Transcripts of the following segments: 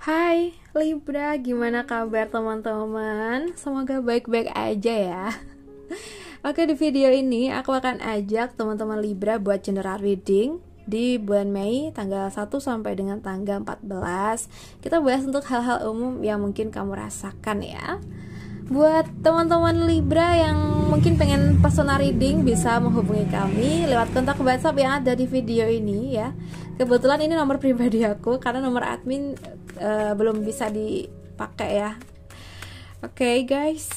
Hai Libra, gimana kabar teman-teman? Semoga baik-baik aja ya. Oke, di video ini aku akan ajak teman-teman Libra buat general reading di bulan Mei tanggal 1 sampai dengan tanggal 14. Kita bahas untuk hal-hal umum yang mungkin kamu rasakan ya. Buat teman-teman Libra yang mungkin pengen personal reading, bisa menghubungi kami lewat kontak WhatsApp yang ada di video ini ya. Kebetulan ini nomor pribadi aku karena nomor admin belum bisa dipakai ya. Oke, guys,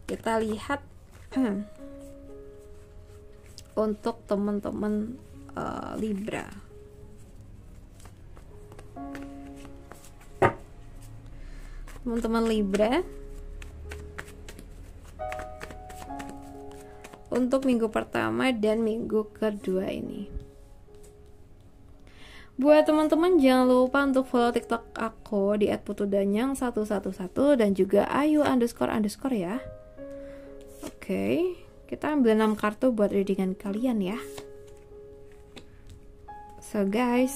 kita lihat untuk teman-teman Libra. Teman-teman Libra, untuk minggu pertama dan minggu kedua ini. Buat teman-teman jangan lupa untuk follow TikTok aku di @putudanyang111 dan juga ayu___ ya. Oke, kita ambil 6 kartu buat readingan kalian ya. So guys,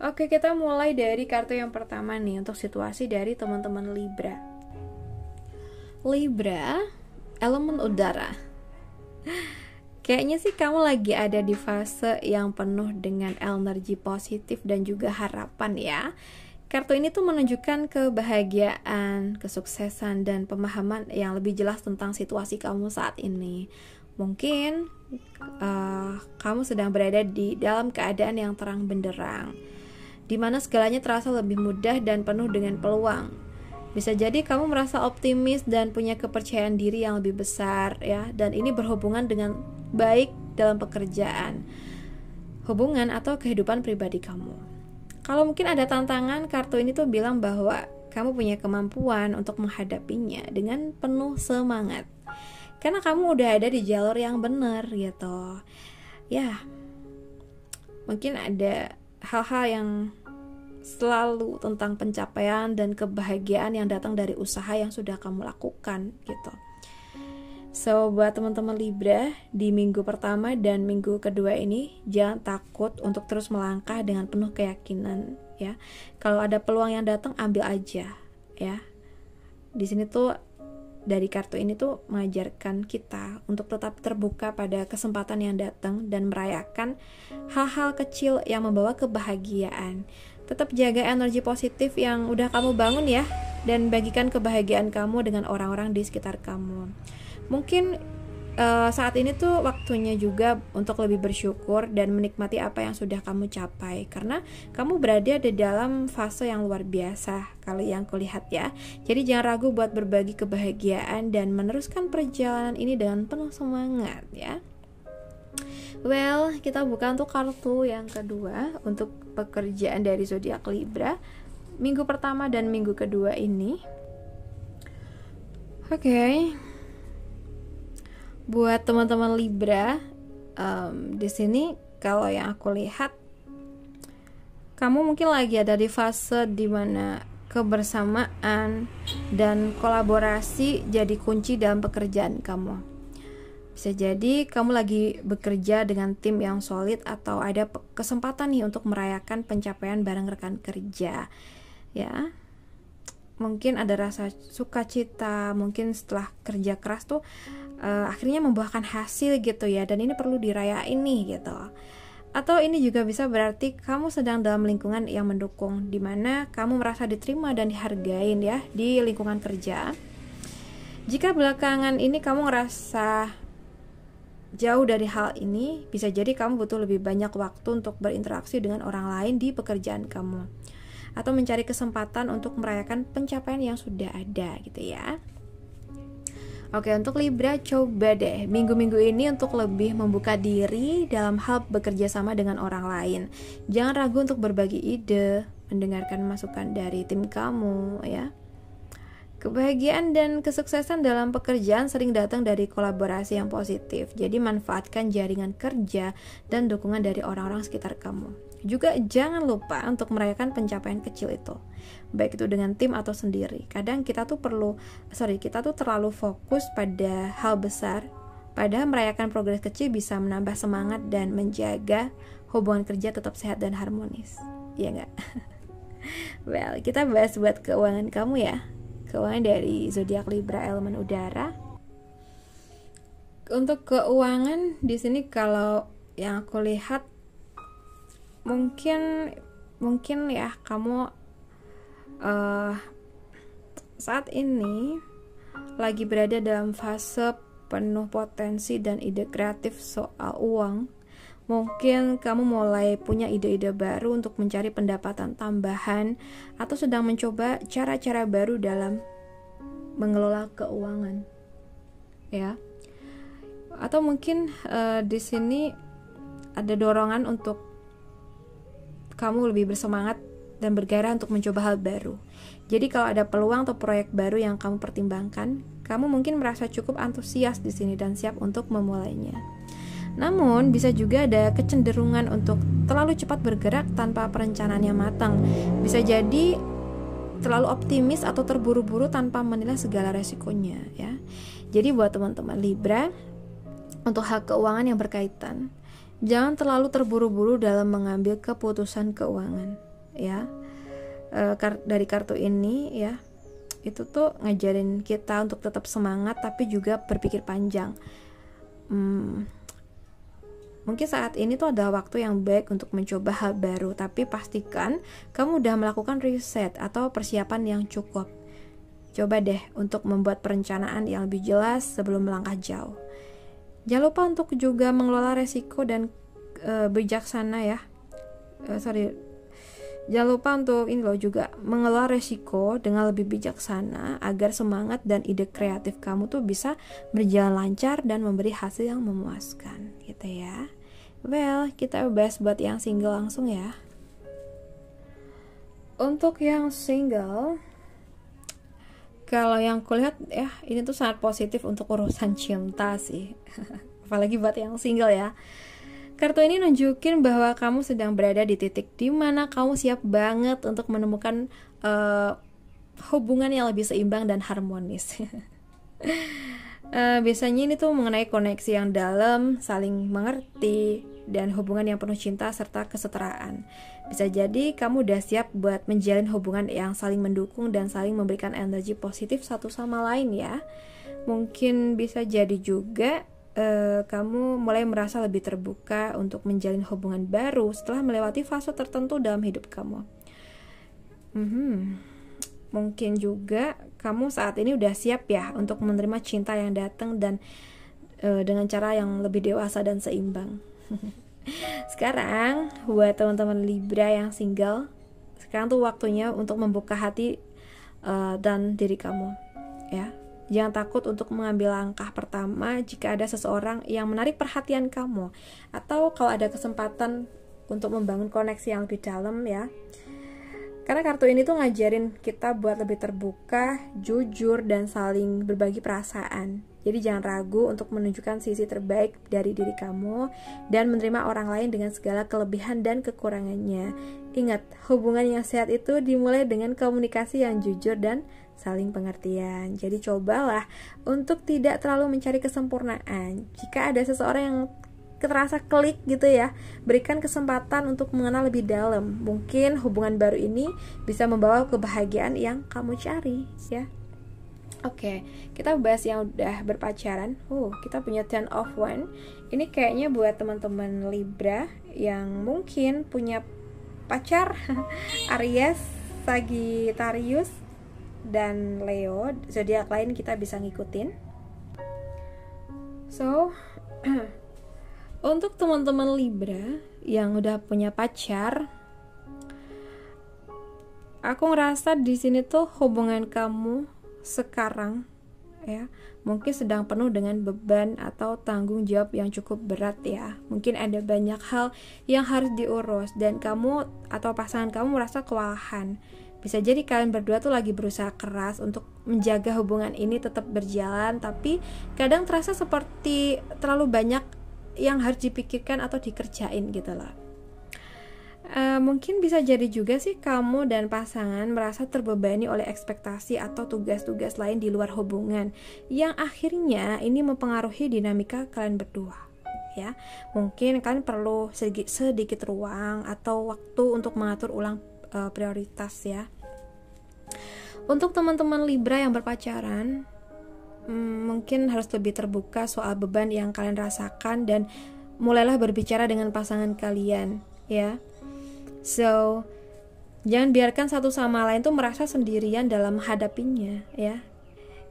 oke, kita mulai dari kartu yang pertama nih untuk situasi dari teman-teman Libra. Libra, elemen udara. Kayaknya sih kamu lagi ada di fase yang penuh dengan energi positif dan juga harapan ya. Kartu ini tuh menunjukkan kebahagiaan, kesuksesan, dan pemahaman yang lebih jelas tentang situasi kamu saat ini. Mungkin kamu sedang berada di dalam keadaan yang terang benderang, di mana segalanya terasa lebih mudah dan penuh dengan peluang. Bisa jadi kamu merasa optimis dan punya kepercayaan diri yang lebih besar ya, dan ini berhubungan dengan baik dalam pekerjaan, hubungan, atau kehidupan pribadi kamu. Kalau mungkin ada tantangan, kartu ini tuh bilang bahwa kamu punya kemampuan untuk menghadapinya dengan penuh semangat. Karena kamu udah ada di jalur yang benar gitu. Ya, mungkin ada hal-hal yang selalu tentang pencapaian dan kebahagiaan yang datang dari usaha yang sudah kamu lakukan gitu. So, buat teman-teman Libra di minggu pertama dan minggu kedua ini, jangan takut untuk terus melangkah dengan penuh keyakinan ya. Kalau ada peluang yang datang, ambil aja ya. Di sini tuh dari kartu ini tuh mengajarkan kita untuk tetap terbuka pada kesempatan yang datang dan merayakan hal-hal kecil yang membawa kebahagiaan. Tetap jaga energi positif yang udah kamu bangun ya, dan bagikan kebahagiaan kamu dengan orang-orang di sekitar kamu. Mungkin saat ini tuh waktunya juga untuk lebih bersyukur dan menikmati apa yang sudah kamu capai, karena kamu berada di dalam fase yang luar biasa kali yang kulihat ya. Jadi jangan ragu buat berbagi kebahagiaan dan meneruskan perjalanan ini dengan penuh semangat ya. Well, kita buka untuk kartu yang kedua untuk pekerjaan dari zodiak Libra minggu pertama dan minggu kedua ini. Oke. Buat teman-teman Libra, di sini kalau yang aku lihat, kamu mungkin lagi ada di fase dimana kebersamaan dan kolaborasi jadi kunci dalam pekerjaan kamu. Bisa jadi kamu lagi bekerja dengan tim yang solid, atau ada kesempatan nih untuk merayakan pencapaian bareng rekan kerja ya. Mungkin ada rasa sukacita, mungkin setelah kerja keras tuh akhirnya membuahkan hasil gitu ya, dan ini perlu dirayain nih gitu. Atau ini juga bisa berarti kamu sedang dalam lingkungan yang mendukung, dimana kamu merasa diterima dan dihargain ya di lingkungan kerja. Jika belakangan ini kamu ngerasa jauh dari hal ini, bisa jadi kamu butuh lebih banyak waktu untuk berinteraksi dengan orang lain di pekerjaan kamu, atau mencari kesempatan untuk merayakan pencapaian yang sudah ada gitu ya. Oke, untuk Libra, coba deh minggu-minggu ini untuk lebih membuka diri dalam hal bekerja sama dengan orang lain. Jangan ragu untuk berbagi ide, mendengarkan masukan dari tim kamu ya. Kebahagiaan dan kesuksesan dalam pekerjaan sering datang dari kolaborasi yang positif. Jadi manfaatkan jaringan kerja dan dukungan dari orang-orang sekitar kamu. Juga jangan lupa untuk merayakan pencapaian kecil itu, baik itu dengan tim atau sendiri. Kadang kita tuh terlalu fokus pada hal besar Padahal merayakan progres kecil bisa menambah semangat dan menjaga hubungan kerja tetap sehat dan harmonis. Iya nggak? Well, kita bahas buat keuangan kamu ya. Keuangan dari zodiak Libra elemen udara. Untuk keuangan di sini kalau yang aku lihat mungkin ya kamu saat ini lagi berada dalam fase penuh potensi dan ide kreatif soal uang. Mungkin kamu mulai punya ide-ide baru untuk mencari pendapatan tambahan atau sedang mencoba cara-cara baru dalam mengelola keuangan. Ya. Atau mungkin di sini ada dorongan untuk kamu lebih bersemangat dan bergairah untuk mencoba hal baru. Jadi kalau ada peluang atau proyek baru yang kamu pertimbangkan, kamu mungkin merasa cukup antusias di sini dan siap untuk memulainya. Namun bisa juga ada kecenderungan untuk terlalu cepat bergerak tanpa perencanaan yang matang. Bisa jadi terlalu optimis atau terburu-buru tanpa menilai segala resikonya ya. Jadi buat teman-teman Libra, untuk hal keuangan yang berkaitan, jangan terlalu terburu-buru dalam mengambil keputusan keuangan ya. Dari kartu ini ya, itu tuh ngajarin kita untuk tetap semangat tapi juga berpikir panjang. Mungkin saat ini tuh adalah waktu yang baik untuk mencoba hal baru, tapi pastikan kamu udah melakukan riset atau persiapan yang cukup. Coba deh untuk membuat perencanaan yang lebih jelas sebelum melangkah jauh. Jangan lupa untuk juga mengelola resiko dan bijaksana ya. Jangan lupa untuk juga mengelola resiko dengan lebih bijaksana agar semangat dan ide kreatif kamu tuh bisa berjalan lancar dan memberi hasil yang memuaskan gitu ya. Well, kita bahas buat yang single langsung ya. Untuk yang single, kalau yang kulihat ya, ini tuh sangat positif untuk urusan cinta sih. Apalagi buat yang single ya. Kartu ini nunjukin bahwa kamu sedang berada di titik di mana kamu siap banget untuk menemukan hubungan yang lebih seimbang dan harmonis. Biasanya ini tuh mengenai koneksi yang dalam, saling mengerti, dan hubungan yang penuh cinta serta kesetaraan. Bisa jadi kamu udah siap buat menjalin hubungan yang saling mendukung dan saling memberikan energi positif satu sama lain ya. Mungkin bisa jadi juga kamu mulai merasa lebih terbuka untuk menjalin hubungan baru setelah melewati fase tertentu dalam hidup kamu. Mungkin juga kamu saat ini udah siap ya untuk menerima cinta yang datang dan dengan cara yang lebih dewasa dan seimbang. Sekarang buat teman-teman Libra yang single, sekarang tuh waktunya untuk membuka hati dan diri kamu ya. Jangan takut untuk mengambil langkah pertama jika ada seseorang yang menarik perhatian kamu, atau kalau ada kesempatan untuk membangun koneksi yang lebih dalam ya. Karena kartu ini tuh ngajarin kita buat lebih terbuka, jujur, dan saling berbagi perasaan. Jadi jangan ragu untuk menunjukkan sisi terbaik dari diri kamu dan menerima orang lain dengan segala kelebihan dan kekurangannya. Ingat, hubungan yang sehat itu dimulai dengan komunikasi yang jujur dan saling pengertian. Jadi cobalah untuk tidak terlalu mencari kesempurnaan. Jika ada seseorang yang terasa klik gitu ya, berikan kesempatan untuk mengenal lebih dalam. Mungkin hubungan baru ini bisa membawa kebahagiaan yang kamu cari ya. Oke, kita bahas yang udah berpacaran. Kita punya Ten of Wands. Ini kayaknya buat teman-teman Libra yang mungkin punya pacar Aries, Sagittarius, dan Leo. Zodiak lain kita bisa ngikutin. So, untuk teman-teman Libra yang udah punya pacar, aku ngerasa di sini tuh hubungan kamu sekarang ya mungkin sedang penuh dengan beban atau tanggung jawab yang cukup berat ya. Mungkin ada banyak hal yang harus diurus dan kamu atau pasangan kamu merasa kewalahan. Bisa jadi kalian berdua tuh lagi berusaha keras untuk menjaga hubungan ini tetap berjalan, tapi kadang terasa seperti terlalu banyak yang harus dipikirkan atau dikerjain gitu loh. Mungkin bisa jadi juga sih kamu dan pasangan merasa terbebani oleh ekspektasi atau tugas-tugas lain di luar hubungan, yang akhirnya ini mempengaruhi dinamika kalian berdua. Ya, mungkin kalian perlu sedikit ruang atau waktu untuk mengatur ulang prioritas ya. Untuk teman-teman Libra yang berpacaran, mungkin harus lebih terbuka soal beban yang kalian rasakan dan mulailah berbicara dengan pasangan kalian ya. So, jangan biarkan satu sama lain tuh merasa sendirian dalam hadapinya ya.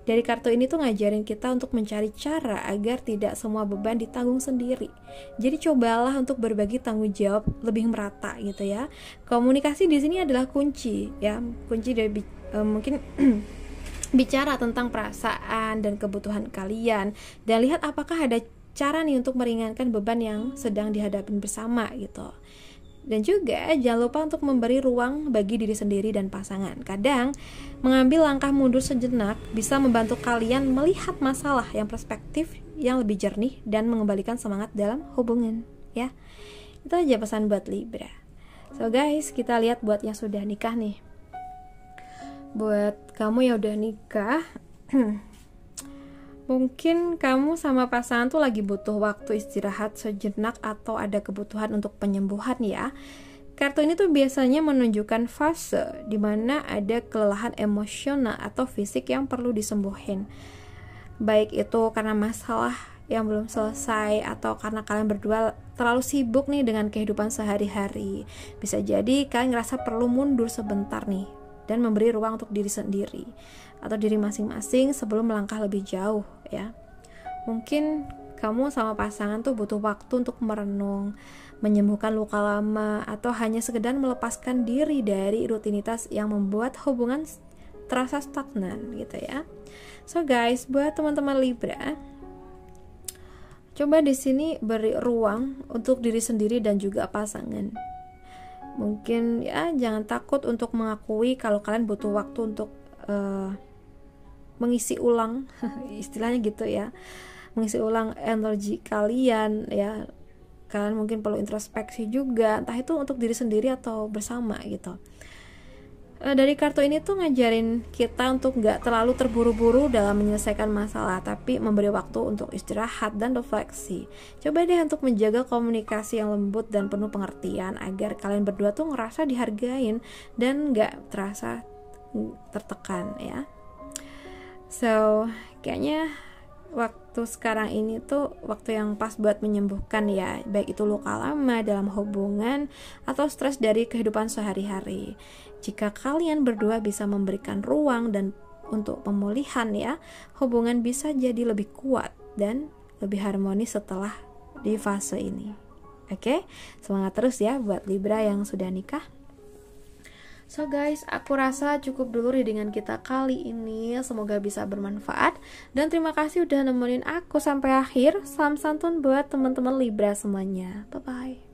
Dari kartu ini tuh ngajarin kita untuk mencari cara agar tidak semua beban ditanggung sendiri. Jadi cobalah untuk berbagi tanggung jawab lebih merata gitu ya. Komunikasi di sini adalah kunci ya. Kunci dari mungkin bicara tentang perasaan dan kebutuhan kalian, dan lihat apakah ada cara nih untuk meringankan beban yang sedang dihadapi bersama gitu. Dan juga jangan lupa untuk memberi ruang bagi diri sendiri dan pasangan. Kadang mengambil langkah mundur sejenak bisa membantu kalian melihat masalah yang perspektif yang lebih jernih dan mengembalikan semangat dalam hubungan ya. Itu aja pesan buat Libra. So guys, kita lihat buat yang sudah nikah nih. Buat kamu yang udah nikah, mungkin kamu sama pasangan tuh lagi butuh waktu istirahat sejenak atau ada kebutuhan untuk penyembuhan ya. Kartu ini tuh biasanya menunjukkan fase dimana ada kelelahan emosional atau fisik yang perlu disembuhin. Baik itu karena masalah yang belum selesai atau karena kalian berdua terlalu sibuk nih dengan kehidupan sehari-hari. Bisa jadi kalian ngerasa perlu mundur sebentar nih dan memberi ruang untuk diri sendiri atau diri masing-masing sebelum melangkah lebih jauh ya. Mungkin kamu sama pasangan tuh butuh waktu untuk merenung, menyembuhkan luka lama, atau hanya sekedar melepaskan diri dari rutinitas yang membuat hubungan terasa stagnan gitu ya. So guys, buat teman-teman Libra, coba di sini beri ruang untuk diri sendiri dan juga pasangan. Mungkin ya jangan takut untuk mengakui kalau kalian butuh waktu untuk mengisi ulang istilahnya gitu ya, mengisi ulang energi kalian ya. Kalian mungkin perlu introspeksi juga, entah itu untuk diri sendiri atau bersama gitu. Dari kartu ini tuh ngajarin kita untuk gak terlalu terburu-buru dalam menyelesaikan masalah, tapi memberi waktu untuk istirahat dan refleksi. Coba deh untuk menjaga komunikasi yang lembut dan penuh pengertian agar kalian berdua tuh ngerasa dihargain dan gak terasa tertekan ya. So, kayaknya waktu sekarang ini tuh waktu yang pas buat menyembuhkan ya, baik itu luka lama dalam hubungan atau stres dari kehidupan sehari-hari. Jika kalian berdua bisa memberikan ruang dan untuk pemulihan ya, hubungan bisa jadi lebih kuat dan lebih harmonis setelah di fase ini. Oke, semangat terus ya buat Libra yang sudah nikah. So guys, aku rasa cukup dulu readingan kita kali ini. Semoga bisa bermanfaat. Dan terima kasih udah nemenin aku sampai akhir. Salam santun buat teman-teman Libra semuanya. Bye-bye.